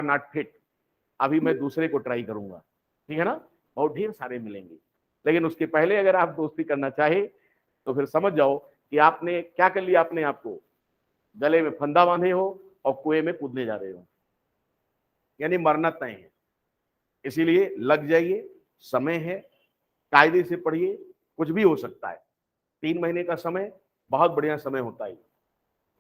Not fit, अभी मैं दूसरे को ट्राई करूंगा, ठीक है ना। बहुत ढेर सारे मिलेंगे, लेकिन उसके पहले अगर आप दोस्ती करना चाहे तो फिर समझ जाओ कि आपने क्या कर लिया, अपने आप को गले में फंदा बांधे हो और कुएं में कूदने जा रहे हो, यानी मरना तय है। इसीलिए लग जाइए, समय है, कायदे से पढ़िए, कुछ भी हो सकता है। 3 महीने का समय बहुत बढ़िया समय होता है।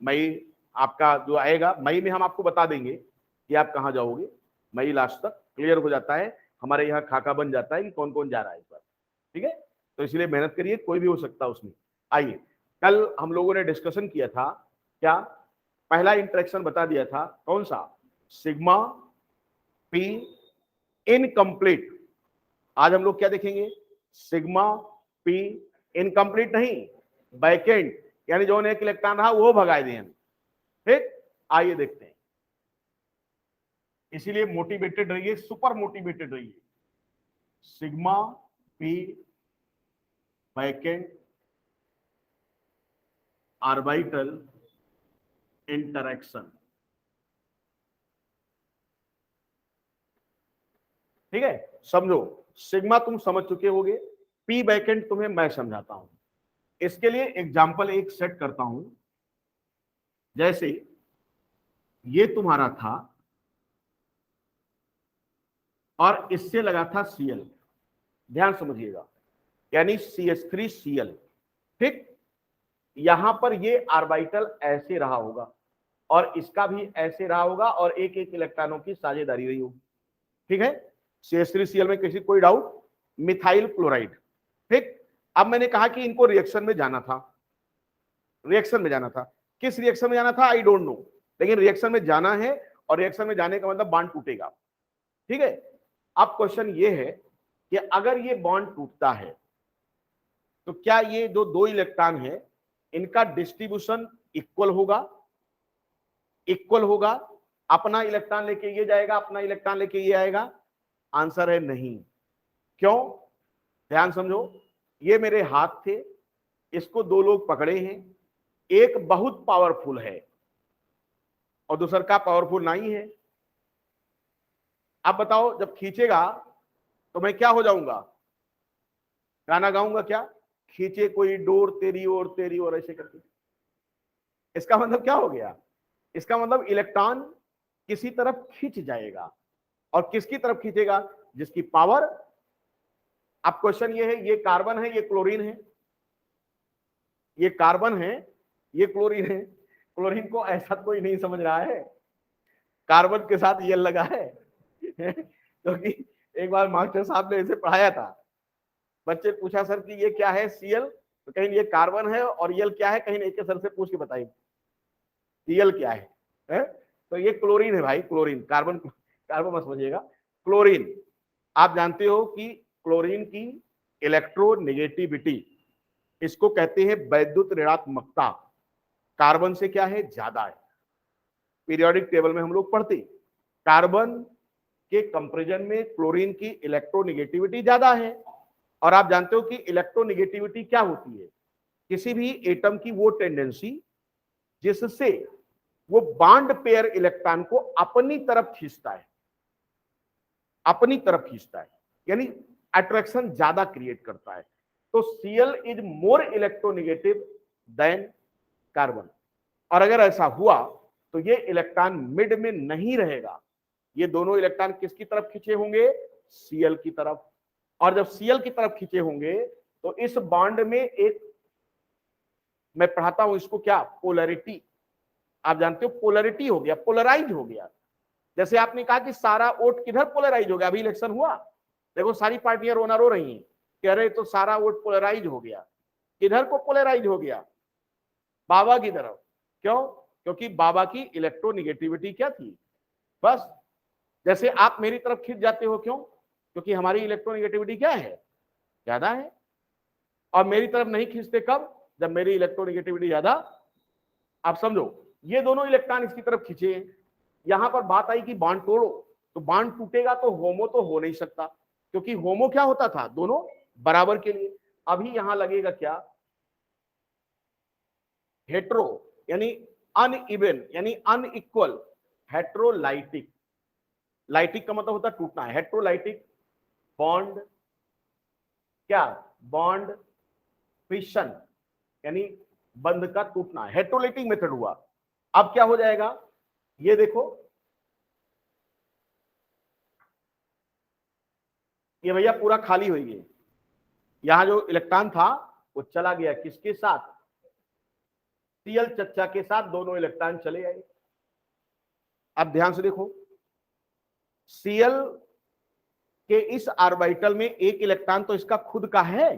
मई आपका जो आएगा, मई में हम आपको बता देंगे कि आप कहाँ जाओगे। मई लास्ट तक क्लियर हो जाता है, हमारे यहाँ खाका बन जाता है कि कौन कौन जा रहा है इस बार, ठीक है। तो इसलिए मेहनत करिए, कोई भी हो सकता है उसमें। आइए, कल हम लोगों ने डिस्कशन किया था, क्या पहला इंटरेक्शन बता दिया था, कौन सा, सिग्मा पी इनकम्प्लीट। आज हम लोग क्या देखेंगे, सिग्मा पी इनकम्प्लीट नहीं, बैकेंड, यानी जो एक इलेक्ट्रॉन रहा वो भगाए दिए। ठीक, आइए देखते हैं। इसीलिए मोटिवेटेड रहिए, सुपर मोटिवेटेड रहिए। Sigma P backend orbital interaction, ठीक है। समझो, सिग्मा तुम समझ चुके होगे, पी बैकेंड तुम्हें मैं समझाता हूं। इसके लिए एग्जांपल एक सेट करता हूं। जैसे ये तुम्हारा था और इससे लगा था Cl, ध्यान समझिएगा, यानी CH3Cl, ठीक। यहां पर ये ऑर्बिटल ऐसे रहा होगा और इसका भी ऐसे रहा होगा और एक एक इलेक्ट्रॉनों की साझेदारी रही होगी, ठीक है। CH3Cl में किसी कोई डाउट, मिथाइल क्लोराइड, ठीक। अब मैंने कहा कि इनको रिएक्शन में जाना था, रिएक्शन में जाना था, किस रिएक्शन में जाना था आई डोंट नो, लेकिन रिएक्शन में जाना है और रिएक्शन में जाने का मतलब बॉन्ड टूटेगा, ठीक है। अब क्वेश्चन ये है कि अगर ये बॉन्ड टूटता है तो क्या ये जो दो इलेक्ट्रॉन है इनका डिस्ट्रीब्यूशन इक्वल होगा, इक्वल होगा, अपना इलेक्ट्रॉन लेके ये जाएगा, अपना इलेक्ट्रॉन लेके ये आएगा, आंसर है नहीं। क्यों, ध्यान समझो, ये मेरे हाथ थे, इसको दो लोग पकड़े हैं, एक बहुत पावरफुल है और दूसरा का पावरफुल नहीं है। अब बताओ, जब खींचेगा तो मैं क्या हो जाऊंगा, गाना गाऊंगा क्या, खींचे कोई डोर तेरी ओर तेरी ओर, ऐसे करके। इसका मतलब क्या हो गया, इसका मतलब इलेक्ट्रॉन किसी तरफ खींच जाएगा, और किसकी तरफ खींचेगा, जिसकी पावर। अब क्वेश्चन ये है, ये कार्बन है, ये क्लोरीन है, ये कार्बन है, ये क्लोरीन है। क्लोरीन को ऐसा कोई नहीं समझ रहा है, कार्बन के साथ ये लगा है क्योंकि एक बार मास्टर साहब ने इसे पढ़ाया था, बच्चे पूछा सर कि ये क्या है Cl, तो कहीं ये कार्बन है और L क्या है, कहीं एक के सर से पूछ के बताइए Cl क्या है? तो ये क्लोरीन है भाई, क्लोरीन, कार्बन, कार्बन मत समझिएगा, क्लोरीन। आप जानते हो कि क्लोरीन की इलेक्ट्रोनेगेटिविटी, इसको कहते हैं वैद्युत ऋणात्मकता, कार्बन से क्या है, ज्यादा है। पीरियोडिक टेबल में हम लोग पढ़ते, कार्बन के कंपैरिजन में क्लोरीन की इलेक्ट्रोनेगेटिविटी ज्यादा है। और आप जानते हो कि इलेक्ट्रोनेगेटिविटी क्या होती है, किसी भी एटम की वो टेंडेंसी जिससे वो बॉन्ड पेयर इलेक्ट्रॉन को अपनी तरफ खींचता है, अपनी तरफ खींचता है, यानी अट्रैक्शन ज्यादा क्रिएट करता है। तो Cl is more electronegative than carbon. और अगर ऐसा हुआ तो ये इलेक्ट्रॉन मिड में नहीं रहेगा, ये दोनों इलेक्ट्रॉन किसकी तरफ खींचे होंगे, Cl की तरफ। और जब Cl की तरफ खींचे होंगे तो इस बॉन्ड में एक, मैं पढ़ाता हूं इसको क्या, पोलैरिटी, आप जानते हो पोलैरिटी हो गया, पोलराइज हो गया। जैसे आपने कहा कि सारा वोट किधर पोलराइज हो गया, अभी इलेक्शन हुआ, देखो सारी पार्टियां रोना रो रही हैं, कह रहे तो सारा वोट पोलराइज हो गया। किधर को पोलराइज हो गया, बाबा की तरफ। क्यों, क्योंकि बाबा की इलेक्ट्रोनेगेटिविटी क्या थी, बस। जैसे आप मेरी तरफ खींच जाते हो, क्यों, क्योंकि हमारी इलेक्ट्रोनेगेटिविटी क्या है, ज्यादा है। और मेरी तरफ नहीं खींचते कब, जब मेरी इलेक्ट्रोनेगेटिविटी ज्यादा। आप समझो, ये दोनों इलेक्ट्रॉन इसकी तरफ खींचे, यहां पर बात आई कि बॉन्ड तोड़ो, तो बॉन्ड टूटेगा तो होमो तो हो नहीं सकता, क्योंकि होमो क्या होता था, दोनों बराबर के लिए। अभी यहां लगेगा क्या, हेट्रो, यानी अनइवन, यानी अनइक्वल, हेट्रोलाइटिक। लाइटिक का मतलब होता है टूटना है, हेट्रोलाइटिक बॉन्ड क्या, बॉन्ड फिशन यानी बंध का टूटना, हेट्रोलाइटिक मेथड हुआ। अब क्या हो जाएगा, ये देखो ये भैया पूरा खाली हो गया, यहां जो इलेक्ट्रॉन था वो चला गया किसके साथ, Cl चच्चा के साथ, दोनों इलेक्ट्रॉन चले आए। अब ध्यान से देखो, Cl के इस ऑर्बिटल में एक इलेक्ट्रॉन तो इसका खुद का है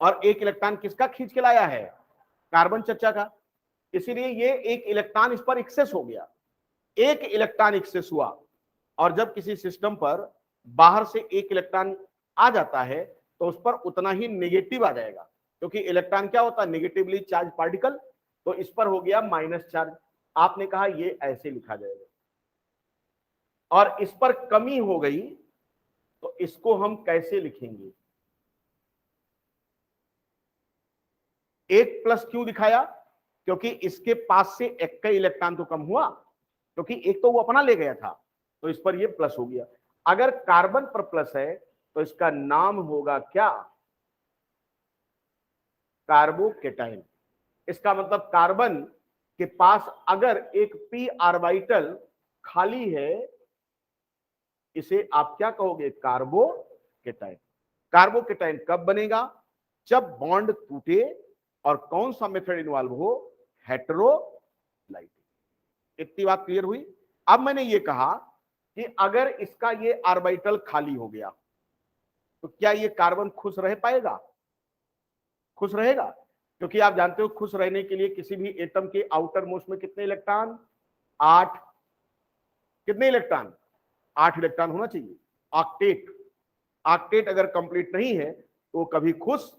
और एक इलेक्ट्रॉन किसका खींच के लाया है, कार्बन चच्चा का। इसीलिए ये एक इलेक्ट्रॉन इस पर एक्सेस हो गया, एक इलेक्ट्रॉन एक्सेस हुआ। और जब किसी सिस्टम पर बाहर से एक इलेक्ट्रॉन आ जाता है तो उस पर उतना ही नेगेटिव आ जाएगा, क्योंकि इलेक्ट्रॉन क्या होता है, नेगेटिवली चार्ज पार्टिकल, तो इस पर हो गया माइनस चार्ज। आपने कहा ये ऐसे लिखा जाएगा, और इस पर कमी हो गई तो इसको हम कैसे लिखेंगे, एक प्लस क्यों दिखाया, क्योंकि इसके पास से एक का इलेक्ट्रॉन तो कम हुआ, क्योंकि एक तो वो अपना ले गया था, तो इस पर ये प्लस हो गया। अगर कार्बन पर प्लस है तो इसका नाम होगा क्या, कार्बोकेटाइन। इसका मतलब कार्बन के पास अगर एक पी ऑर्बिटल खाली है, इसे आप क्या कहोगे, कार्बोकेटाइन। कार्बोकेटाइन कब बनेगा, जब बॉन्ड टूटे और कौन सा मेथड इन्वॉल्व हो, हेटेरोलाइटिक। इतनी बात क्लियर हुई। अब मैंने ये कहा कि अगर इसका ये ऑर्बिटल खाली हो गया तो क्या ये कार्बन खुश रह पाएगा, खुश रहेगा, क्योंकि आप जानते हो खुश रहने के लिए किसी भी एटम के आउटर मोस्ट में कितने इलेक्ट्रॉन, 8, कितने इलेक्ट्रॉन, 8 इलेक्ट्रॉन होना चाहिए। ऑक्टेट, ऑक्टेट अगर कंप्लीट नहीं है तो कभी खुश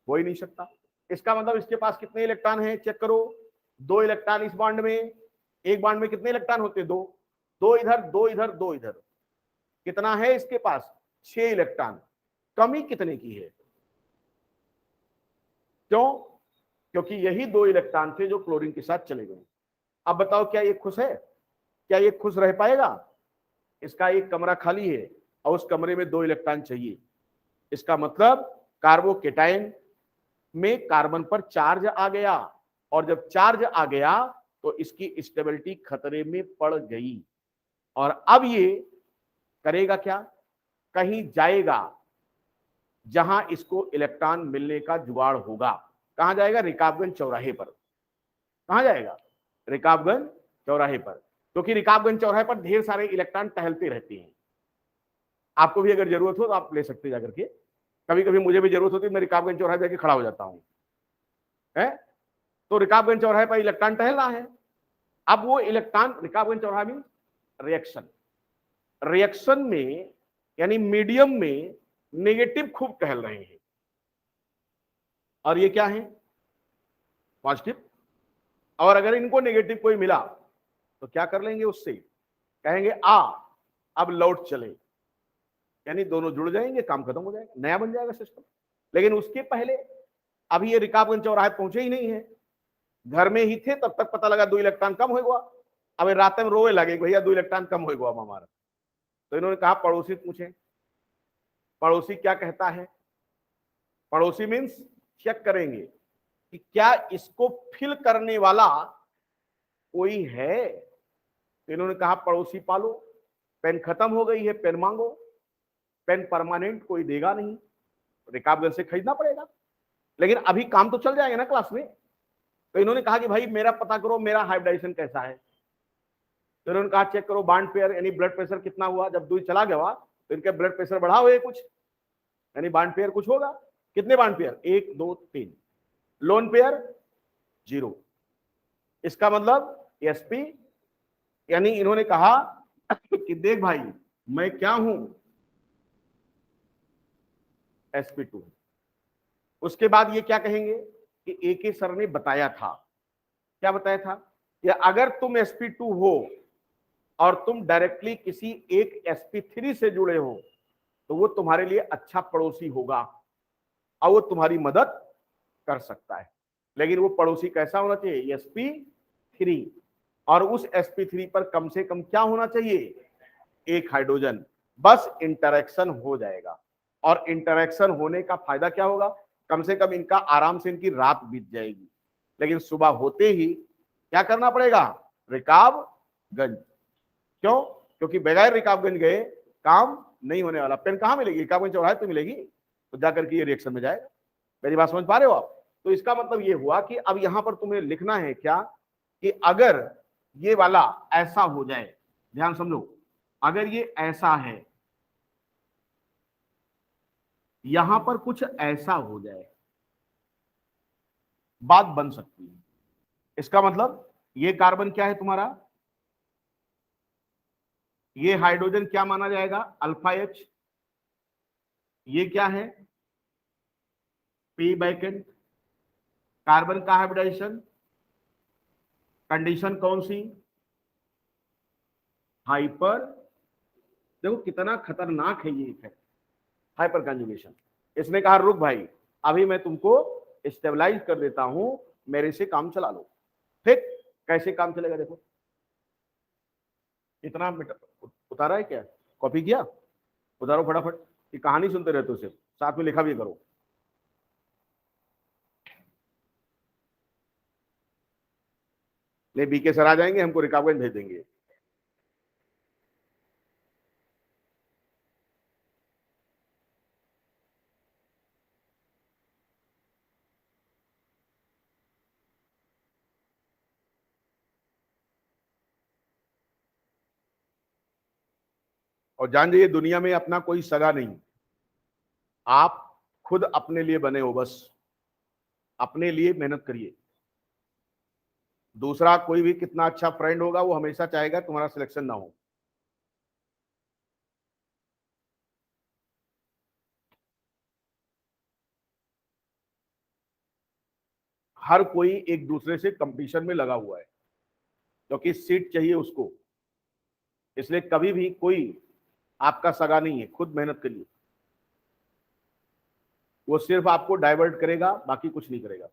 हो ही नहीं सकता। इसका मतलब इसके पास कितने इलेक्ट्रॉन हैं, चेक करो, 2 इलेक्ट्रॉन इस बॉन्ड में, एक बॉन्ड में कितने इलेक्ट्रॉन होते हैं, 2, 2 इधर, 2 इधर, 2 इधर, कितना है इसके पास, 6 इलेक्ट्रॉन। कमी कितने की है, क्यों, क्योंकि यही 2 इलेक्ट्रॉन थे जो क्लोरीन के साथ चले गए। अब बताओ क्या ये खुश है, क्या ये खुश रह पाएगा, इसका एक कमरा खाली है और उस कमरे में 2 इलेक्ट्रॉन चाहिए। इसका मतलब कार्बोकेटाइन में कार्बन पर चार्ज आ गया, और जब चार्ज आ गया तो इसकी स्टेबिलिटी खतरे में पड़ गई। और अब ये करेगा क्या, कहीं जाएगा जहां इसको इलेक्ट्रॉन मिलने का जुगाड़ होगा। कहां जाएगा, रिकाबगंज चौराहे पर। कहां जाएगा, रिकाबगंज चौराहे पर, क्योंकि रिकाबगंज चौराहे पर ढेर सारे इलेक्ट्रॉन टहलते रहते हैं। आपको भी अगर जरूरत हो तो आप ले सकते जाकर के, कभी कभी मुझे भी जरूरत होती है, मैं रिकाबगंज चौराहे जाके खड़ा हो जाता हूं, है तो रिकाबगंज चौराहे पर इलेक्ट्रॉन टहलना है। अब वो इलेक्ट्रॉन, रिकाबगंज चौराहा मीन रिएक्शन, रिएक्शन में यानी मीडियम में नेगेटिव खूब टहल रहे हैं, और ये क्या है, पॉजिटिव। और अगर इनको नेगेटिव कोई मिला तो क्या कर लेंगे, उससे कहेंगे आ अब लौट चले, यानी दोनों जुड़ जाएंगे, काम खत्म हो जाएगा, नया बन जाएगा सिस्टम। लेकिन उसके पहले अभी ये रिकाबगंज चौराहे पहुंचे ही नहीं है, घर में ही थे, तब तक पता लगा 2 इलेक्ट्रॉन कम हो गया। अब रात में रोए लगे, भैया 2 इलेक्ट्रॉन कम हो गया हमारा। तो इन्होंने कहा पड़ोसी पूछे, पड़ोसी क्या कहता है, पड़ोसी मीन्स चेक करेंगे कि क्या इसको फिल करने वाला कोई है। तो इन्होंने कहा पड़ोसी पालो, पेन खत्म हो गई है, पेन मांगो, पेन परमानेंट कोई देगा नहीं, रिकाबगंज से खरीदना पड़ेगा, लेकिन अभी काम तो चल जाएगा ना क्लास में। तो इन्होंने कहा कि भाई मेरा पता करो, मेरा हाइब्रिडाइजेशन कैसा है। तो इन्होंने कहा चेक करो बॉन्ड पेयर यानी ब्लड प्रेशर कितना हुआ, जब दूध चला गया तो इनके ब्लड प्रेशर बढ़ा हुए कुछ, यानी बॉन्ड पेयर कुछ होगा। कितने बॉन्ड पेयर, 1 2 3, लोन पेयर 0। इसका मतलब sp, यानी इन्होंने कहा कि देख भाई मैं क्या हूं, sp2। उसके बाद ये क्या कहेंगे कि AK सर ने बताया था, क्या बताया था कि अगर तुम sp2 हो और तुम डायरेक्टली किसी एक sp3 से जुड़े हो तो वो तुम्हारे लिए अच्छा पड़ोसी होगा और वो तुम्हारी मदद कर सकता है। लेकिन वो पड़ोसी कैसा होना चाहिए, sp3, और उस sp3 पर कम से कम क्या होना चाहिए, एक हाइड्रोजन, बस इंटरेक्शन हो जाएगा। और इंटरेक्शन होने का फायदा क्या होगा, कम से कम इनका आराम से इनकी रात बीत जाएगी। लेकिन सुबह होते ही क्या करना पड़ेगा, रिकाबगंज। क्यों, क्योंकि बगैर रिकाबगंज गए काम नहीं होने वाला। पेन कहां मिलेगी, रिकाबगंज चौराहे तो मिलेगी, तो जाकर के ये रिएक्शन में जाएगा। मेरी बात समझ पा रहे हो आप। तो इसका मतलब ये हुआ कि अब यहां पर तुम्हें लिखना है क्या, कि अगर ये वाला ऐसा हो जाए, ध्यान समझो, अगर ये ऐसा है, यहां पर कुछ ऐसा हो जाए, बात बन सकती है। इसका मतलब ये कार्बन क्या है तुम्हारा, ये हाइड्रोजन क्या माना जाएगा, अल्फा एच। ये क्या है, पी बैकेंड। कार्बन का हाइब्रिडाइजेशन कंडीशन कौन सी, हाइपर। देखो कितना खतरनाक है ये है, हाइपर कंजुगेशन। इसने कहा रुक भाई, अभी मैं तुमको स्टेबलाइज कर देता हूं, मेरे से काम चला लो। ठीक, कैसे काम चलेगा देखो। इतना उतारा है क्या, कॉपी किया, उतारो फटाफट। ये कहानी सुनते रहते हो, सिर्फ साथ में लिखा भी करो। ले बीके सर आ जाएंगे, हमको रिकाबगंज भेज देंगे। और जान जाइए, दुनिया में अपना कोई सगा नहीं, आप खुद अपने लिए बने हो। बस अपने लिए मेहनत करिए। दूसरा कोई भी कितना अच्छा फ्रेंड होगा, वो हमेशा चाहेगा तुम्हारा सिलेक्शन ना हो। हर कोई एक दूसरे से कंपटीशन में लगा हुआ है, क्योंकि सीट चाहिए उसको। इसलिए कभी भी कोई आपका सगा नहीं है, खुद मेहनत करिए। वो सिर्फ आपको डाइवर्ट करेगा, बाकी कुछ नहीं करेगा।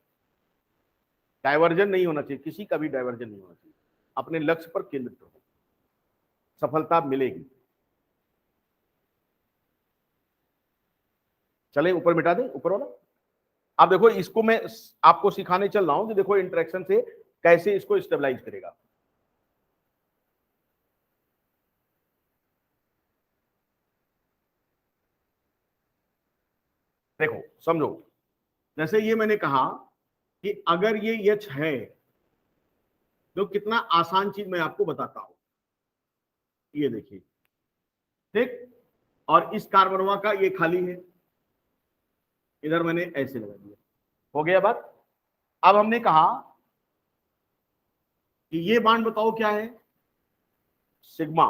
डाइवर्जन नहीं होना चाहिए, किसी का भी डाइवर्जन नहीं होना चाहिए। अपने लक्ष्य पर केंद्रित रहो, सफलता मिलेगी। चले ऊपर मिटा दें, ऊपर वाला। अब देखो, इसको मैं आपको सिखाने चल रहा हूं कि देखो इंटरेक्शन से कैसे इसको स्टेबलाइज करेगा। देखो समझो, जैसे ये मैंने कहा कि अगर ये एच है, तो कितना आसान चीज मैं आपको बताता हूं। ये देखिए, ठीक, और इस कार्बनवा का ये खाली है, इधर मैंने ऐसे लगा दिया। हो गया बात। अब हमने कहा कि ये बांड बताओ क्या है, सिग्मा।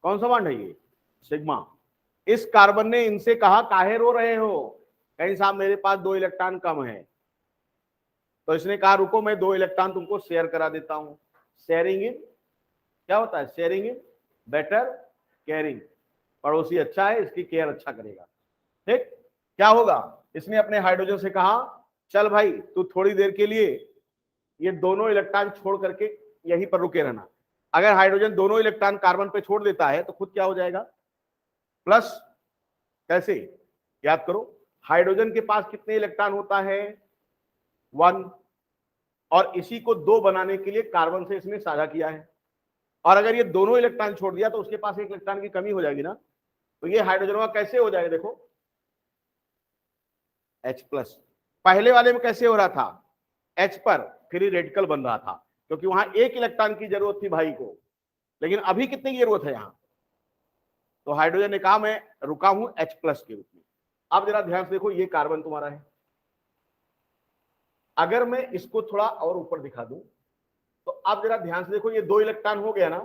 कौन सा बांड है ये, सिग्मा। इस कार्बन ने इनसे कहा काहे रो रहे हो, कहीं साहब मेरे पास 2 इलेक्ट्रॉन कम है। तो इसने कहा रुको, मैं 2 इलेक्ट्रॉन तुमको शेयर करा देता हूं। शेयरिंग इन क्या होता है, शेयरिंग इन बेटर केयरिंग। पड़ोसी अच्छा है, इसकी केयर अच्छा करेगा। ठीक, क्या होगा, इसने अपने हाइड्रोजन से कहा चल भाई तू थोड़ी देर के लिए ये दोनों इलेक्ट्रॉन छोड़ करके यहीं पर रुके रहना। अगर हाइड्रोजन दोनों इलेक्ट्रॉन कार्बन पे छोड़ देता है तो खुद क्या हो जाएगा, प्लस। कैसे, याद करो, हाइड्रोजन के पास कितने इलेक्ट्रॉन होता है, 1। और इसी को 2 बनाने के लिए कार्बन से इसने साझा किया है। और अगर ये दोनों इलेक्ट्रॉन छोड़ दिया तो उसके पास 1 इलेक्ट्रॉन की कमी हो जाएगी ना। तो ये हाइड्रोजन कैसे हो जाएगा, देखो H+। पहले वाले में कैसे हो रहा था, H पर फ्री रेडिकल बन रहा था, क्योंकि वहां 1 इलेक्ट्रॉन की जरूरत थी भाई को। लेकिन अभी कितनी की जरूरत है यहां, तो हाइड्रोजन ने कहा मैं रुका हूं H+ के रूप में। अब जरा ध्यान से देखो, ये कार्बन तुम्हारा है। अगर मैं इसको थोड़ा और ऊपर दिखा दूं, तो अब जरा ध्यान से देखो, ये 2 इलेक्ट्रॉन हो गया ना,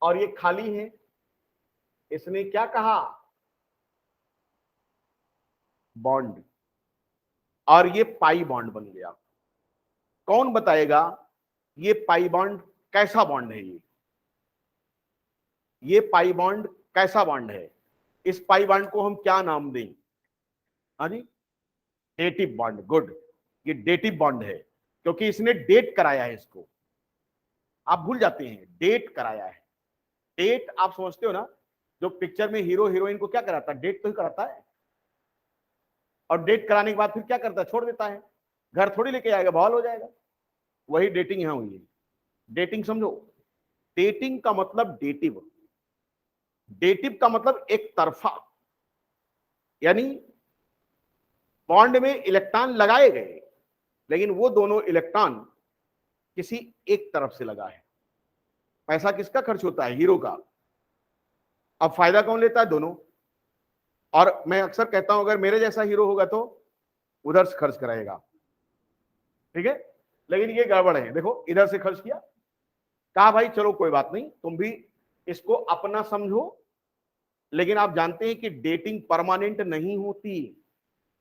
और ये खाली है। इसने क्या कहा, बॉन्ड, और ये पाई बॉन्ड बन गया। कौन बताएगा ये पाई बॉन्ड कैसा बॉन्ड है, ये पाई बॉन्ड कैसा बॉन्ड है। इस पाई बॉन्ड को हम क्या नाम दें, हाँ जी, डेटिव बॉन्ड। गुड, ये डेटिव बॉन्ड है, क्योंकि इसने डेट कराया है इसको। आप भूल जाते हैं, डेट कराया है। डेट आप समझते हो ना, जो पिक्चर में हीरो हीरोइन को क्या कराता है, डेट तो ही कराता है, और डेट कराने के बाद फिर क्या करता है, छोड़ देता है, घर थोड़ी लेके आएगा, बवाल हो जाएगा। वही डेटिंग यहां हुई है। डेटिंग समझो, डेटिंग का मतलब डेटिव, डेटिव का मतलब एक तरफा, यानी बॉन्ड में इलेक्ट्रॉन लगाए गए, लेकिन वो दोनों इलेक्ट्रॉन किसी एक तरफ से लगा है। पैसा किसका खर्च होता है, हीरो का। अब फायदा कौन लेता है, दोनों। और मैं अक्सर कहता हूं अगर मेरे जैसा हीरो होगा तो उधर से खर्च कराएगा, ठीक है। लेकिन ये गड़बड़ है, देखो इधर से खर्च किया, कहा भाई चलो कोई बात नहीं, तुम भी इसको अपना समझो, लेकिन आप जानते हैं कि डेटिंग परमानेंट नहीं होती,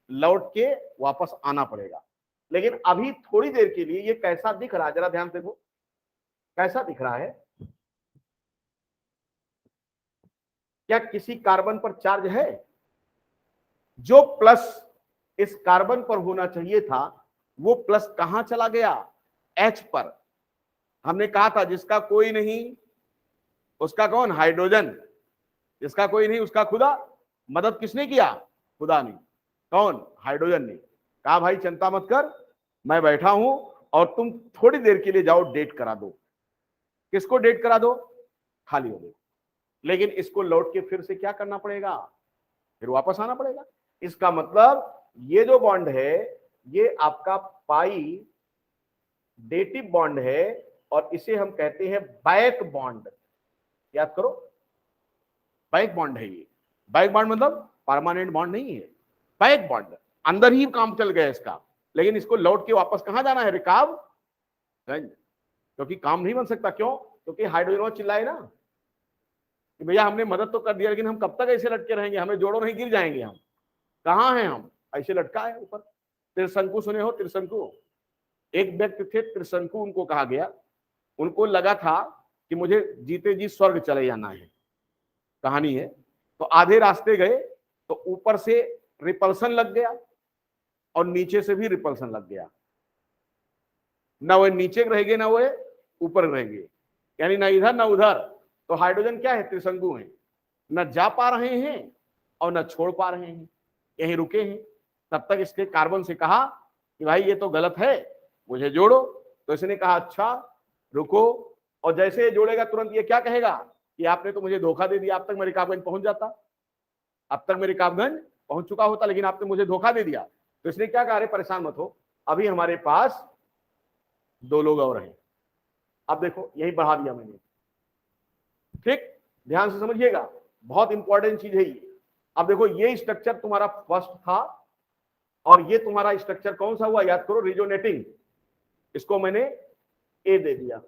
लौट के वापस आना पड़ेगा। लेकिन अभी थोड़ी देर के लिए ये कैसा दिख रहा है, जरा ध्यान से देखो, कैसा दिख रहा है, क्या किसी कार्बन पर चार्ज है, जो प्लस इस कार्बन पर होना चाहिए था वो प्लस कहां चला गया, एच पर। हमने कहा था जिसका कोई नहीं उसका कौन, हाइड्रोजन, जिसका कोई नहीं उसका खुदा। मदद किसने किया, खुदा ने। कौन, हाइड्रोजन ने। कहा भाई चिंता मत कर, मैं बैठा हूं और तुम थोड़ी देर के लिए जाओ डेट करा दो। किसको डेट करा दो, खाली हो गई। लेकिन इसको लौट के फिर से क्या करना पड़ेगा, फिर वापस आना पड़ेगा। इसका मतलब ये जो बॉन्ड है ये आपका पाई डेटिव बॉन्ड है, और इसे हम कहते हैं बैक बॉन्ड। याद करो, बैक बॉन्ड है ये। बैक बॉन्ड मतलब परमानेंट बॉन्ड नहीं है, बैक बॉन्ड, अंदर ही काम चल गया इसका, लेकिन इसको लौट के वापस कहां जाना है, रिकाबगंज। क्योंकि काम नहीं बन सकता, क्यों, क्योंकि हाइड्रोजन चिल्लाए ना कि भैया हमने मदद तो कर दिया, लेकिन हम कब तक ऐसे लटके रहेंगे, हमें जोड़ो नहीं, गिर जाएंगे हम, कहाँ हैं हम, ऐसे लटका है ऊपर। त्रिशंकु सुने हो, त्रिशंकु। एक व्यक्ति थे त्रिशंकु, उनको कहा गया, उनको लगा था कि मुझे जीते जी स्वर्ग चले जाना है, कहानी है। तो आधे रास्ते गए तो ऊपर से रिपल्सन लग गया और नीचे से भी रिपल्सन लग गया, ना वो नीचे रहेंगे ना वो ऊपर रहेंगे, यानी ना इधर ना उधर। तो हाइड्रोजन क्या है, त्रिशंकु है, न जा पा रहे हैं और न छोड़ पा रहे हैं, यहीं रुके हैं। तब तक इसके कार्बन से कहा कि भाई ये तो गलत है, मुझे जोड़ो। तो इसने कहा अच्छा रुको, और जैसे ये जोड़ेगा तुरंत ये क्या कहेगा कि आपने तो मुझे धोखा दे दिया, अब तक मैं रिकाबगंज पहुंच जाता, अब तक मैं रिकाबगंज पहुंच चुका होता, लेकिन आपने मुझे धोखा दे दिया। तो इसने क्या कहा, अरे परेशान मत हो, अभी हमारे पास 2 लोग और हैं। अब देखो यही बढ़ा दिया मैंने, ठीक, ध्यान से समझिएगा, बहुत इंपॉर्टेंट चीज है ये। अब देखो ये स्ट्रक्चर तुम्हारा फर्स्ट था, और ये तुम्हारा स्ट्रक्चर कौन सा हुआ, याद करो, रिजोनेटिंग। इसको मैंने ए दे दिया।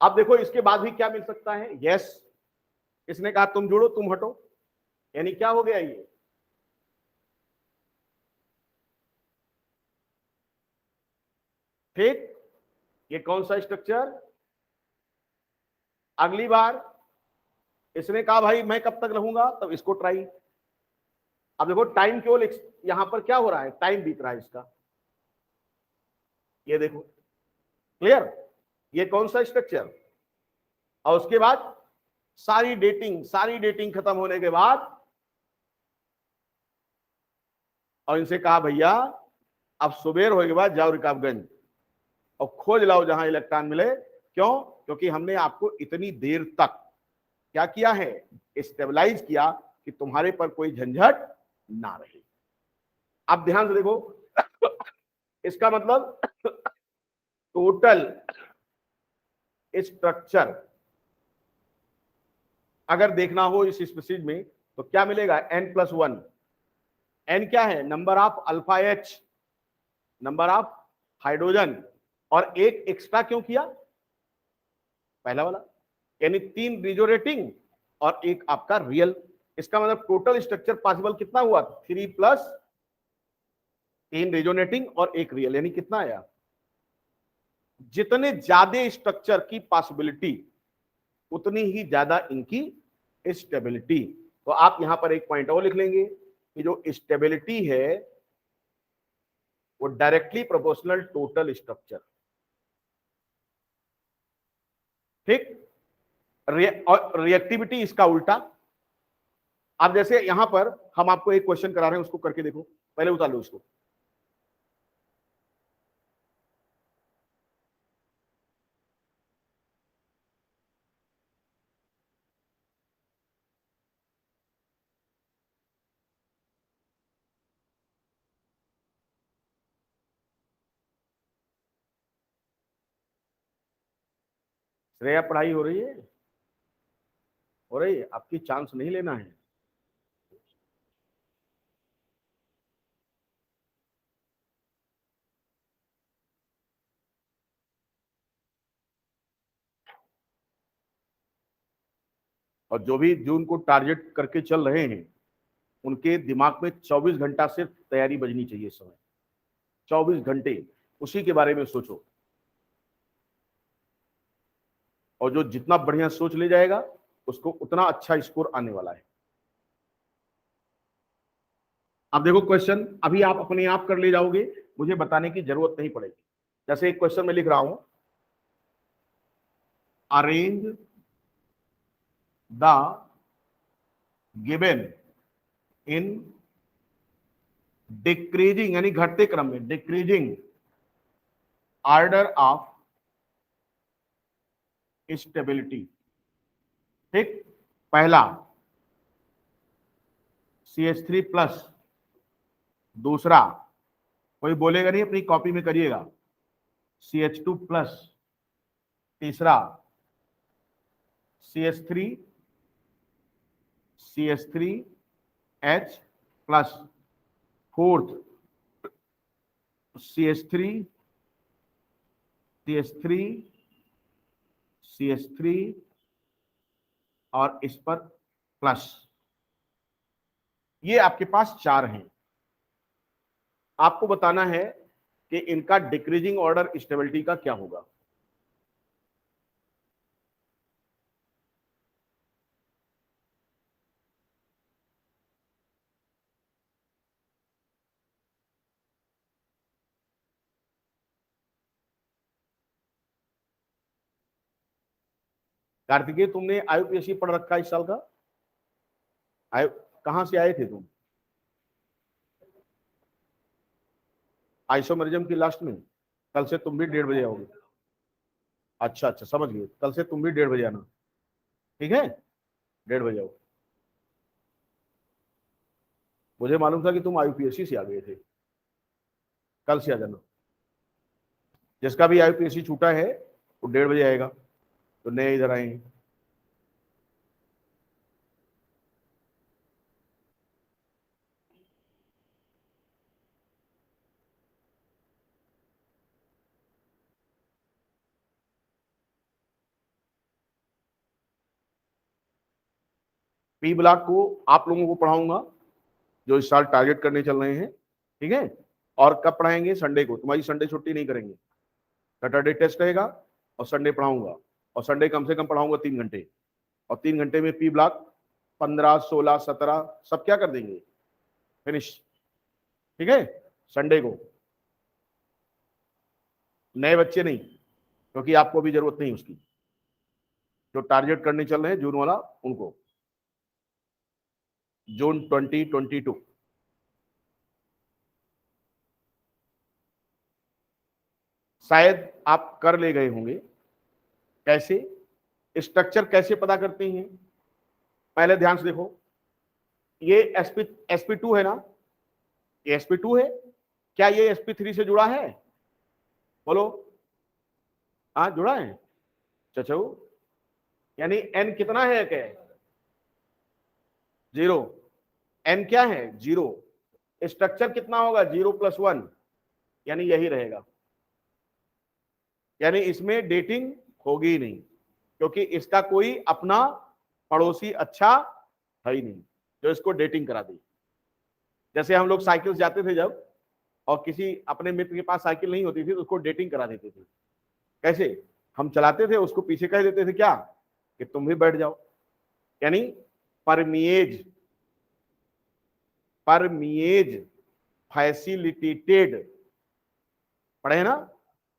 अब देखो इसके बाद भी क्या मिल सकता है, यस, इसने कहा तुम जुड़ो तुम हटो, यानी क्या हो गया ये, ठीक। ये कौन सा स्ट्रक्चर, अगली बार इसने कहा भाई मैं कब तक रहूंगा, तब इसको ट्राई। अब देखो टाइम केवल यहां पर क्या हो रहा है, टाइम बीत रहा है इसका, ये देखो क्लियर, ये कौन सा स्ट्रक्चर। और उसके बाद सारी डेटिंग खत्म होने के बाद, और इनसे कहा भैया अब सुबेर होने के बाद जाओ रिकाबगंज और खोज लाओ जहां इलेक्ट्रॉन मिले। क्यों, क्योंकि हमने आपको इतनी देर तक क्या किया है, स्टेबलाइज किया कि तुम्हारे पर कोई झंझट ना रहे। अब ध्यान से देखो, इसका मतलब टोटल स्ट्रक्चर अगर देखना हो इस स्पीशीज में तो क्या मिलेगा, n+1। n क्या है, number of alpha H, number of hydrogen, और एक एक्स्ट्रा क्यों किया, पहला वाला, यानी 3 रिजोनेटिंग और एक आपका रियल। इसका मतलब टोटल स्ट्रक्चर पॉसिबल कितना हुआ, 3+3 रिजोनेटिंग और एक रियल, यानी कितना आया। जितने ज्यादा स्ट्रक्चर की पॉसिबिलिटी उतनी ही ज्यादा इनकी स्टेबिलिटी। तो आप यहां पर एक पॉइंट और लिख लेंगे कि जो स्टेबिलिटी है वो डायरेक्टली प्रोपोर्शनल टोटल स्ट्रक्चर, ठीक। और रिएक्टिविटी इसका उल्टा। अब जैसे यहां पर हम आपको एक क्वेश्चन करा रहे हैं, उसको करके देखो, पहले उतार लो इसको। श्रेया, पढ़ाई हो रही है? हो रही है, आपकी चांस नहीं लेना है। और जो भी जो उनको टारगेट करके चल रहे हैं, उनके दिमाग में 24 घंटा सिर्फ तैयारी बजनी चाहिए इस समय। 24 घंटे उसी के बारे में सोचो, और जो जितना बढ़िया सोच ले जाएगा उसको उतना अच्छा स्कोर आने वाला है। अब देखो क्वेश्चन अभी आप अपने आप कर ले जाओगे, मुझे बताने की जरूरत नहीं पड़ेगी। जैसे एक क्वेश्चन में लिख रहा हूं, arrange the given in decreasing, यानी घटते क्रम में, डिक्रीजिंग ऑर्डर ऑफ स्टेबिलिटी। ठीक, पहला CH3+, दूसरा कोई बोलेगा नहीं, अपनी कॉपी में करिएगा, CH2+, तीसरा CH3 CH3H+, fourth CH3 CH3 CH3 और इस पर प्लस। ये आपके पास 4 हैं। आपको बताना है कि इनका डिक्रीजिंग ऑर्डर स्टेबिलिटी का क्या होगा। कार्तिकेय, तुमने IUPAC पढ़ रखा है इस साल का? आयु कहां से आए थे तुम? आइसोमेरिज्म की लास्ट में? कल से तुम भी 1:30 बजे आओगे? अच्छा अच्छा, समझ गए, कल से तुम भी 1:30 बजे आना। ठीक है, 1:30 बजे आओ। मुझे मालूम था कि तुम IUPAC से आ गए थे, कल से आ जाना। जिसका भी IUPAC छूटा है वो 1:30 बजे आएगा, तो नए इधर आएंगे। P ब्लॉक को आप लोगों को पढ़ाऊंगा, जो इस साल टारगेट करने चल रहे हैं। ठीक है, और कब पढ़ाएंगे? संडे को। तुम्हारी संडे छुट्टी नहीं करेंगे, सैटरडे टेस्ट रहेगा और संडे पढ़ाऊंगा, और संडे कम से कम पढ़ाऊंगा 3 घंटे, और 3 घंटे में P ब्लॉक 15 16 17 सब क्या कर देंगे, फिनिश। ठीक है, संडे को। नए बच्चे नहीं, क्योंकि आपको भी जरूरत नहीं उसकी। जो टारगेट करने चल रहे हैं जून वाला, उनको जून 2022। शायद आप कर ले गए होंगे। कैसे स्ट्रक्चर कैसे पता करते हैं, पहले ध्यान से देखो। ये sp2 है ना, ये sp2 है। क्या ये sp3 से जुड़ा है? बोलो। हाँ, जुड़ा है। चचो, यानी n कितना है? क्या 0? n क्या है? 0। स्ट्रक्चर कितना होगा? 0+1, यानी यही रहेगा। यानी इसमें डेटिंग होगी नहीं, क्योंकि इसका कोई अपना पड़ोसी अच्छा है ही नहीं जो इसको डेटिंग करा दे। जैसे हम लोग साइकिल जाते थे जब, और किसी अपने मित्र के पास साइकिल नहीं होती थी तो उसको डेटिंग करा देते थे। कैसे? हम चलाते थे, उसको पीछे कह देते थे क्या, कि तुम भी बैठ जाओ। यानी परमिएज, परमिएज फैसिलिटेटेड, पढ़े ना,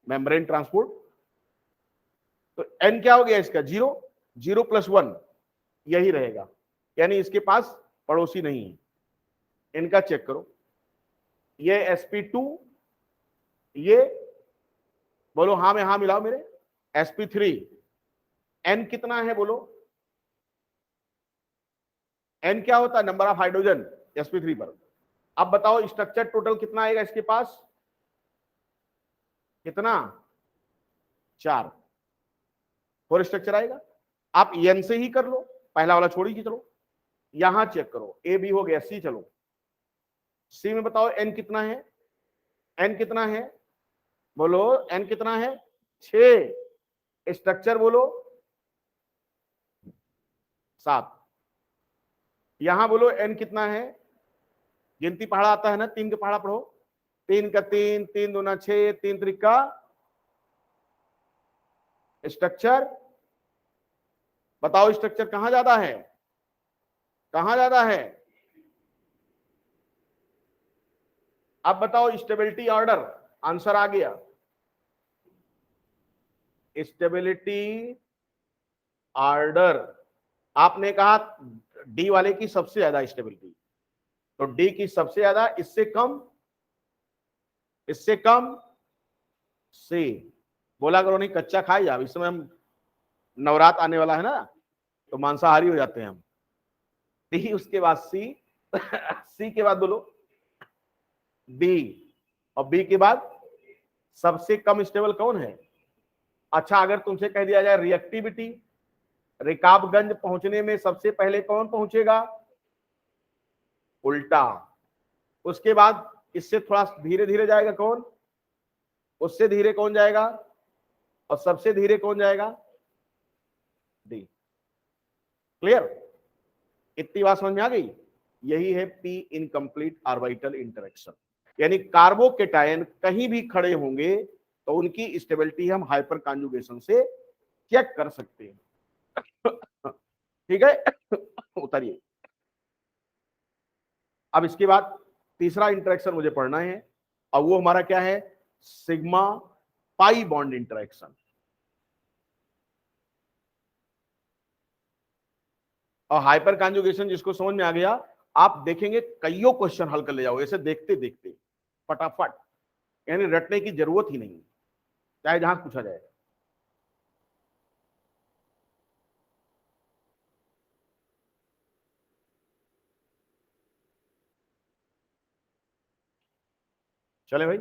मेम्ब्रेन ट्रांसपोर्ट। तो एन क्या हो गया इसका? 0। 0 + 1 यही रहेगा, यानी इसके पास पड़ोसी नहीं है। इनका चेक करो, ये sp2, ये बोलो हाँ में हाँ मिलाओ मेरे, sp3, n कितना है बोलो, n क्या होता है, नंबर ऑफ हाइड्रोजन sp3 पर। अब बताओ स्ट्रक्चर टोटल कितना आएगा इसके पास, कितना, 4, 4 स्ट्रक्चर आएगा। आप n से ही कर लो, पहला वाला छोड़ ही चलो। यहां चेक करो, ए बी हो गया, सी चलो, सी में बताओ n कितना है, n कितना है बोलो, n कितना है, 6, स्ट्रक्चर बोलो 7। यहां बोलो n कितना है, गिनती पहाड़ा आता है ना, 3 के पहाड़ा पढ़ो, 3 का 3, 3 दूना 6, 3 त्रिका, स्ट्रक्चर बताओ, स्ट्रक्चर कहां ज्यादा है, कहां ज्यादा है। अब बताओ स्टेबिलिटी ऑर्डर, आंसर आ गया, स्टेबिलिटी ऑर्डर। आपने कहा डी वाले की सबसे ज्यादा स्टेबिलिटी, तो डी की सबसे ज्यादा, इससे कम, इससे कम सी। बोला करो नहीं कच्चा खाई जा, इस समय हम नवरात आने वाला है ना, तो मांसाहारी हो जाते हैं हम। डी, उसके बाद सी, सी के बाद बोलो बी, और बी के बाद सबसे कम स्टेबल कौन है। अच्छा, अगर तुमसे कह दिया जाए रिएक्टिविटी, रिकाबगंज पहुंचने में सबसे पहले कौन पहुंचेगा, उल्टा, उसके बाद इससे थोड़ा धीरे धीरे जाएगा कौन, उससे धीरे कौन जाएगा, और सबसे धीरे कौन जाएगा, डी। क्लियर, इतनी बात समझ में आ गई। यही है पी इनकम्प्लीट ऑर्बिटल इंटरेक्शन, यानी कार्बोकेटायन कहीं भी खड़े होंगे तो उनकी स्टेबिलिटी हम हाइपर कॉन्जुगेशन से चेक कर सकते हैं। ठीक है, उतारिए। अब इसके बाद तीसरा इंटरेक्शन मुझे पढ़ना है, और वो हमारा क्या है, सिग्मा पाई बॉन्ड इंटरेक्शन। और हाइपर कॉन्जुगेशन जिसको समझ में आ गया, आप देखेंगे कईयों क्वेश्चन हल कर ले जाओ ऐसे देखते देखते फटाफट, यानी रटने की जरूरत ही नहीं, चाहे जहां पूछा जाए। चले भाई,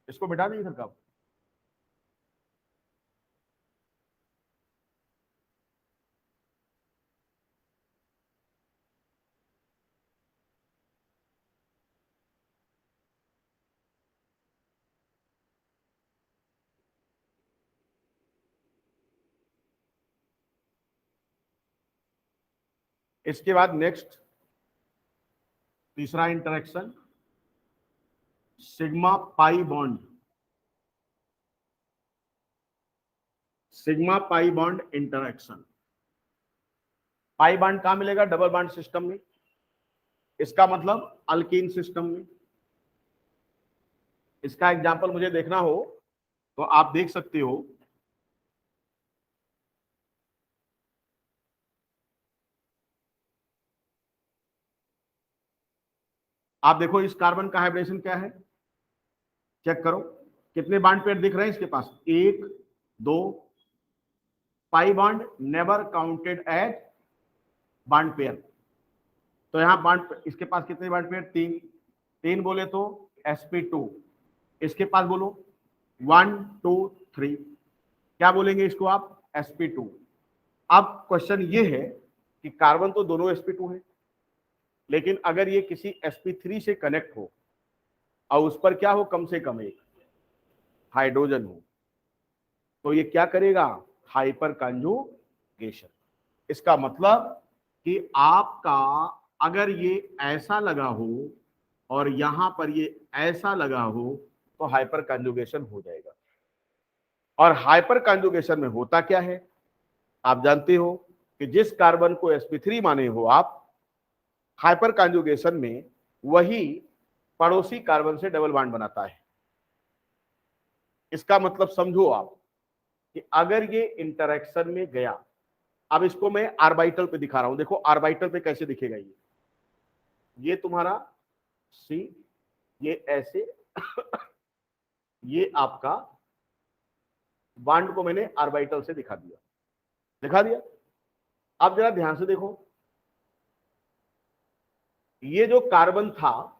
इसको बिठा दीजिए सर का। इसके बाद नेक्स्ट तीसरा interaction, sigma pi bond, sigma pi bond interaction. Pi bond कहां मिलेगा, डबल बॉन्ड सिस्टम में, इसका मतलब अल्कीन सिस्टम में। इसका एग्जांपल मुझे देखना हो तो आप देख सकते हो, आप देखो इस कार्बन का हाइब्रिडेशन क्या है, चेक करो कितने बॉन्ड पेयर दिख रहे हैं इसके पास, 1 2, pi bond never counted as bond pair. तो यहां बॉन्ड, इसके पास कितने बॉन्ड पेयर, 3, 3 बोले तो sp2, इसके पास बोलो 1 2 3, क्या बोलेंगे इसको आप, sp2। अब क्वेश्चन ये है कि कार्बन तो दोनों sp2 है, लेकिन अगर ये किसी sp3 से कनेक्ट हो और उस पर क्या हो, कम से कम एक हाइड्रोजन हो, तो ये क्या करेगा, हाइपर कॉन्जुगेशन। इसका मतलब कि आपका अगर ये ऐसा लगा हो और यहां पर ये ऐसा लगा हो तो हाइपर कॉन्जुगेशन हो जाएगा। और हाइपर कॉन्जुगेशन में होता क्या है, आप जानते हो कि जिस कार्बन को sp3 माने हो आप, हाइपर कॉन्जुगेशन में वही पड़ोसी कार्बन से डबल बॉन्ड बनाता है। इसका मतलब समझो आप कि अगर ये इंटरेक्शन में गया अब इसको मैं आर्बिटल पे दिखा रहा हूं, देखो आर्बिटल पे कैसे दिखेगा। ये तुम्हारा सी, ये ऐसे ये आपका बॉन्ड को मैंने आर्बिटल से दिखा दिया। अब जरा ध्यान से देखो, ये जो कार्बन था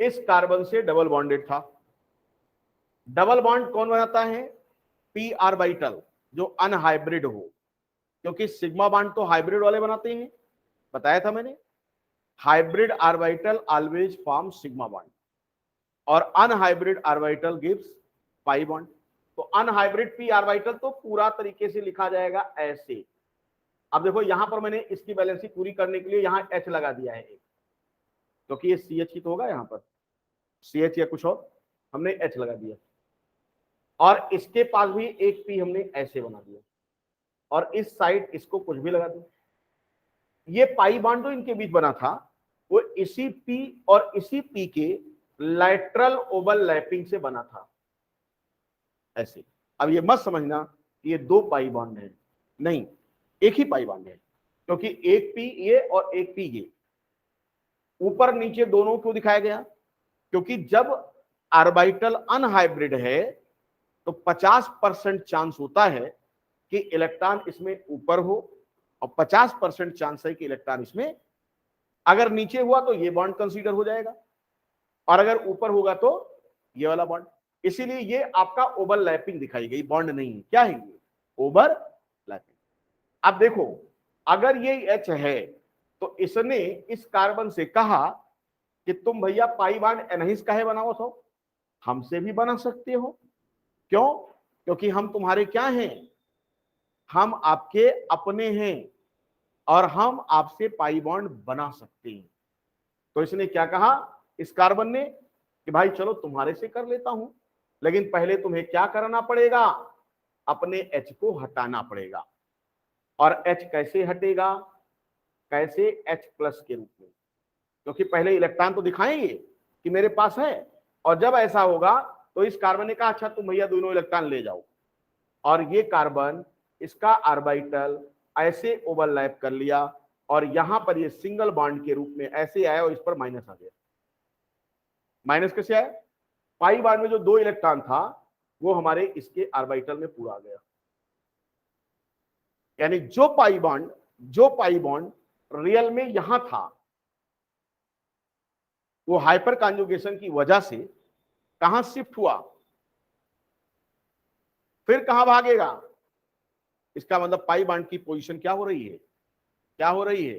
इस कार्बन से डबल बॉन्डेड था। डबल बॉन्ड कौन बनाता है? पी आर्बिटल, जो अनहाइब्रिड हो, क्योंकि सिग्मा बॉन्ड तो हाइब्रिड वाले बनाते हैं, बताया था मैंने। Hybrid orbital always form sigma bond और unhybrid orbital gives pi bond. तो अनहाइब्रिड पी आर्बिटल तो पूरा तरीके से लिखा जाएगा ऐसे। अब देखो यहां पर मैंने इसकी बैलेंसिंग पूरी करने के लिए यहां एच लगा दिया है, क्योंकि ये सी एच ही तो होगा, यहां पर सी एच या कुछ और, हमने एच लगा दिया। और इसके पास भी एक पी हमने ऐसे बना दिया, और इस साइड इसको कुछ भी लगा दिया। ये पाई बॉन्ड जो इनके बीच बना था वो इसी पी और इसी पी के लैटरल ओवरलैपिंग से बना था ऐसे। अब ये मत समझना कि ये दो पाई बॉन्ड है, नहीं, एक ही पाई बॉन्ड है, क्योंकि एक पी ये और एक पी ये। ऊपर नीचे दोनों क्यों दिखाया गया? क्योंकि जब आर्बिटल अनहाइब्रिड है तो 50% चांस होता है कि इलेक्ट्रॉन इसमें ऊपर हो और 50% चांस है कि इलेक्ट्रॉन इसमें, अगर नीचे हुआ तो ये बॉन्ड कंसीडर हो जाएगा और अगर ऊपर होगा तो ये वाला बॉन्ड। इसीलिए ये आपका ओवरलैपिंग दिखाई गई, बॉन्ड नहीं। क्या है ये? ओवरलैपिंग। अब देखो अगर ये एच है तो इसने इस कार्बन से कहा कि तुम भैया पाई बॉन्ड एनहाइस काहे बनाओ, सो हमसे भी बना सकते हो। क्यों? क्योंकि हम तुम्हारे क्या हैं? हम आपके अपने हैं और हम आपसे पाई बॉन्ड बना सकते हैं। तो इसने क्या कहा इस कार्बन ने कि भाई चलो तुम्हारे से कर लेता हूं, लेकिन पहले तुम्हें क्या करना पड़ेगा? अपने एच को हटाना पड़ेगा। और एच कैसे हटेगा? कैसे? एच प्लस के रूप में, क्योंकि पहले इलेक्ट्रॉन तो दिखाएंगे कि मेरे पास है, और जब ऐसा होगा तो इस कार्बन ने कहा अच्छा तुम भैया दोनों इलेक्ट्रॉन ले जाओ, और ये कार्बन इसका आर्बिटल ऐसे ओवरलैप कर लिया और यहां पर ये सिंगल बॉन्ड के रूप में ऐसे आया और इस पर माइनस आ गया। माइनस कैसे आया? पाई बॉन्ड में जो दो इलेक्ट्रॉन था वो हमारे इसके आर्बिटल में पूरा आ गया। यानी जो पाई बॉन्ड रियल में यहां था वो हाइपर कॉन्जुगेशन की वजह से कहां शिफ्ट हुआ, फिर कहां भागेगा? इसका मतलब पाई बॉन्ड की पोजीशन क्या हो रही है? क्या हो रही है?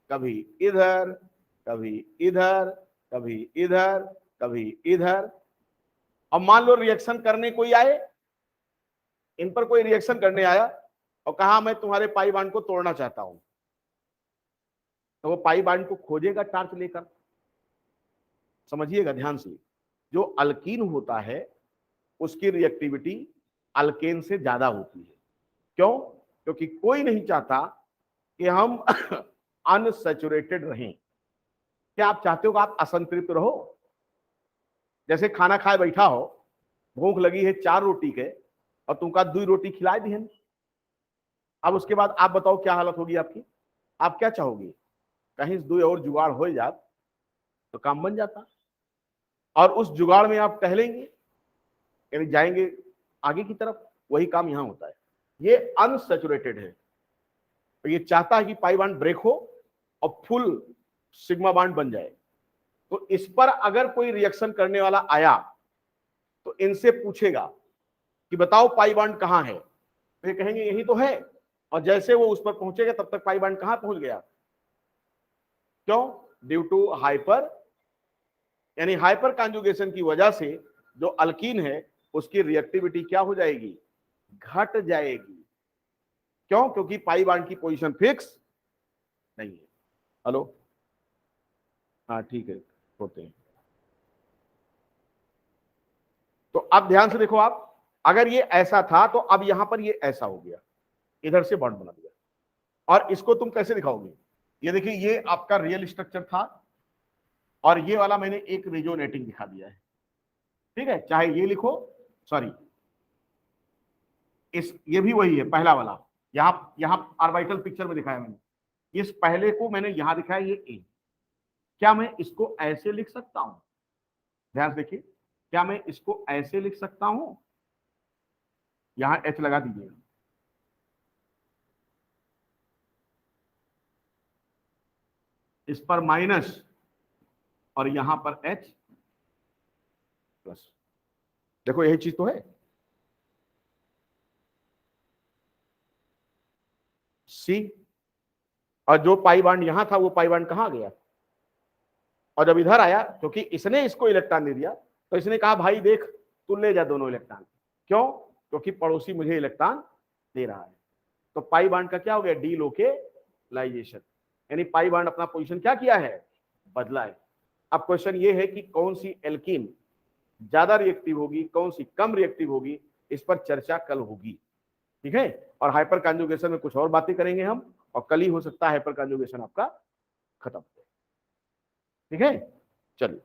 कभी इधर, कभी इधर, कभी इधर, कभी इधर। अब मान लो रिएक्शन करने कोई आए, इन पर कोई रिएक्शन करने आया और कहा मैं तुम्हारे पाई बॉन्ड को तोड़ना चाहता हूं, तो वो पाई बॉन्ड को खोजेगा टार्च लेकर। समझिएगा ध्यान से, जो अल्कीन होता है उसकी रिएक्टिविटी अल्केन से ज्यादा होती है। क्यों? क्योंकि कोई नहीं चाहता कि हम अनसैचुरेटेड रहें। क्या आप चाहते हो कि आप असंतृप्त रहो? जैसे खाना खाए बैठा हो, भूख लगी है 4 रोटी के और तुमका 2 रोटी खिला दी है, अब उसके बाद आप बताओ क्या हालत होगी आपकी? आप क्या चाहोगे? कहीं 2 और जुगाड़ हो जात तो काम बन जाता, और उस जुगाड़ में आप टहलेंगे, यानी जाएंगे आगे की तरफ। वही काम यहां होता है। ये अनसैचुरेटेड है तो ये चाहता है कि पाई बॉन्ड ब्रेक हो और फुल सिग्मा बॉन्ड बन जाए। तो इस पर अगर कोई रिएक्शन करने वाला आया तो इनसे पूछेगा कि बताओ पाई बॉन्ड कहां है, तो ये कहेंगे यही तो है, और जैसे वो उस पर पहुंचेगा तब तक पाई बॉन्ड कहां पहुंच गया। क्यों? ड्यू टू हाइपर, यानी हाइपर कॉन्जुगेशन की वजह से जो अल्कीन है उसकी रिएक्टिविटी क्या हो जाएगी? घट जाएगी। क्यों? क्योंकि पाई बॉन्ड की पोजीशन फिक्स नहीं है। हेलो, हाँ ठीक है, होते हैं। तो अब ध्यान से देखो, आप अगर ये ऐसा था तो अब यहां पर ये ऐसा हो गया, इधर से बॉन्ड बना दिया। और इसको तुम कैसे दिखाओगे? ये देखिए, ये आपका रियल स्ट्रक्चर था और ये वाला मैंने एक रेजोनेटिंग दिखा दिया है। ठीक है, चाहे ये लिखो, सॉरी ये भी वही है पहला वाला, यहाँ ऑर्बिटल पिक्चर में दिखाया मैंने, इस पहले को मैंने यहां दिखाया, ये ए। क्या मैं इसको ऐसे लिख सकता हूं? ध्यान से देखिए, क्या मैं इसको ऐसे लिख सकता हूं? यहां एच लगा दीजिए, इस पर माइनस और यहां पर एच प्लस। देखो यही चीज तो है, सी। और जो पाई बॉन्ड यहां था वो पाई बॉन्ड कहां गया? और जब इधर आया, क्योंकि इसने इसको इलेक्ट्रॉन दे दिया, तो इसने कहा भाई देख तू ले जा दोनों इलेक्ट्रॉन। क्यों? क्योंकि पड़ोसी मुझे इलेक्ट्रॉन दे रहा है। तो पाई बॉन्ड का क्या हो गया? डीलोकेलाइजेशन, यानी पाई बॉन्ड अपना पोजीशन क्या किया है? बदला है। अब क्वेश्चन ये है कि कौन सी एल्कीन ज्यादा रिएक्टिव होगी, कौन सी कम रिएक्टिव होगी, इस पर चर्चा कल होगी। ठीक है, और हाइपर कॉन्जुगेशन में कुछ और बातें करेंगे हम, और कल ही हो सकता है हाइपर कॉन्जुगेशन आपका खत्म। ठीक है, चलिए।